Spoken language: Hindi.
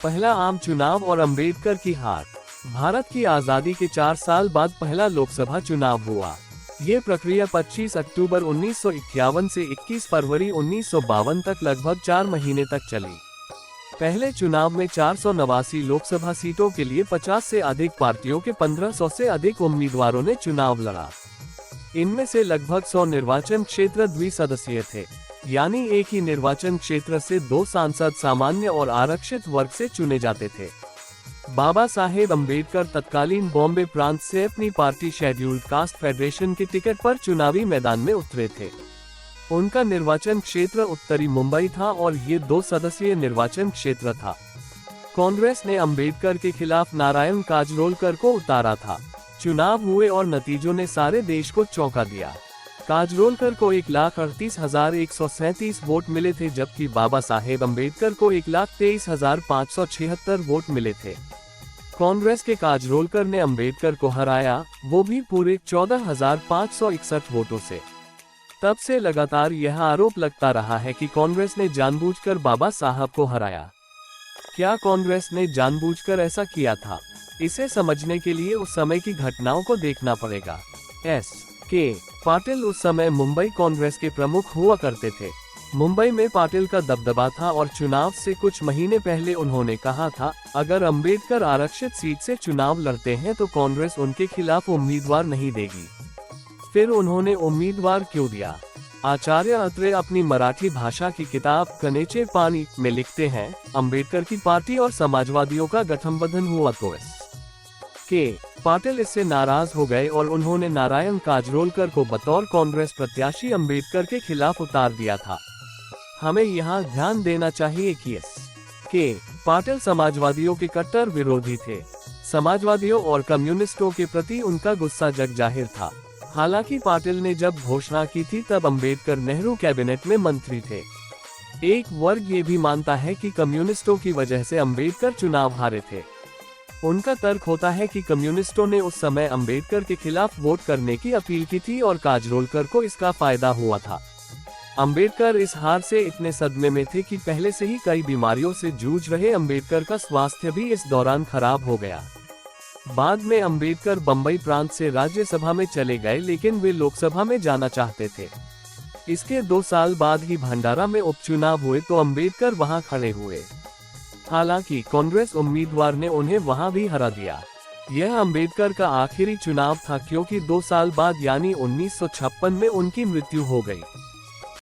पहला आम चुनाव और अंबेडकर की हार। भारत की आज़ादी के 4 साल बाद पहला लोकसभा चुनाव हुआ। ये प्रक्रिया 25 अक्टूबर 1951 से 21 फरवरी 1952 तक लगभग 4 महीने तक चली। पहले चुनाव में 489 लोकसभा सीटों के लिए 50 से अधिक पार्टियों के 1500 से अधिक उम्मीदवारों ने चुनाव लड़ा। इनमें से लगभग 100 निर्वाचन क्षेत्र द्विसदस्यीय थे, यानी एक ही निर्वाचन क्षेत्र से 2 सांसद सामान्य और आरक्षित वर्ग से चुने जाते थे। बाबा साहेब अम्बेडकर तत्कालीन बॉम्बे प्रांत से अपनी पार्टी शेड्यूल्ड कास्ट फेडरेशन के टिकट पर चुनावी मैदान में उतरे थे। उनका निर्वाचन क्षेत्र उत्तरी मुंबई था और ये 2 सदस्यीय निर्वाचन क्षेत्र था। कांग्रेस ने अम्बेडकर के खिलाफ नारायण काजरोलकर को उतारा था। चुनाव हुए और नतीजों ने सारे देश को चौंका दिया। काजरोलकर को 1,38,137 वोट मिले थे, जबकि बाबा साहेब अम्बेडकर को 1,23,576 वोट मिले थे। कांग्रेस के काजरोलकर ने अम्बेडकर को हराया, वो भी पूरे 14,561 वोटों से। तब से लगातार यह आरोप लगता रहा है कि कांग्रेस ने जानबूझकर बाबा साहब को हराया। क्या कांग्रेस ने जानबूझकर ऐसा किया था? इसे समझने के लिए उस समय की घटनाओं को देखना पड़ेगा। S.K. पाटिल उस समय मुंबई कांग्रेस के प्रमुख हुआ करते थे। मुंबई में पाटिल का दबदबा था और चुनाव से कुछ महीने पहले उन्होंने कहा था, अगर अंबेडकर आरक्षित सीट से चुनाव लड़ते हैं तो कांग्रेस उनके खिलाफ उम्मीदवार नहीं देगी। फिर उन्होंने उम्मीदवार क्यों दिया? आचार्य अत्रे अपनी मराठी भाषा की किताब कनेचे पानी में लिखते हैं, अंबेडकर की पार्टी और समाजवादियों का गठबंधन हुआ तो S.K. पाटिल इससे नाराज हो गए और उन्होंने नारायण काजरोलकर को बतौर कांग्रेस प्रत्याशी अंबेडकर के खिलाफ उतार दिया था। हमें यहाँ ध्यान देना चाहिए कि S.K. पाटिल समाजवादियों के कट्टर विरोधी थे। समाजवादियों और कम्युनिस्टों के प्रति उनका गुस्सा जग जाहिर था। हालांकि पाटिल ने जब घोषणा की थी तब अंबेडकर नेहरू कैबिनेट में मंत्री थे। एक वर्ग ये भी मानता है कि कम्युनिस्टों की वजह से अंबेडकर चुनाव हारे थे। उनका तर्क होता है कि कम्युनिस्टों ने उस समय अंबेडकर के खिलाफ वोट करने की अपील की थी और काजरोलकर को इसका फायदा हुआ था। अंबेडकर इस हार से इतने सदमे में थे कि पहले से ही कई बीमारियों से जूझ रहे अंबेडकर का स्वास्थ्य भी इस दौरान खराब हो गया। बाद में अंबेडकर बंबई प्रांत से राज्यसभा में चले गए, लेकिन वे लोकसभा में जाना चाहते थे। इसके 2 साल बाद ही भंडारा में उपचुनाव हुए तो अंबेडकर वहां खड़े हुए। हालांकि कांग्रेस उम्मीदवार ने उन्हें वहां भी हरा दिया। यह अंबेडकर का आखिरी चुनाव था, क्योंकि 2 साल बाद यानी 1956 में उनकी मृत्यु हो गई।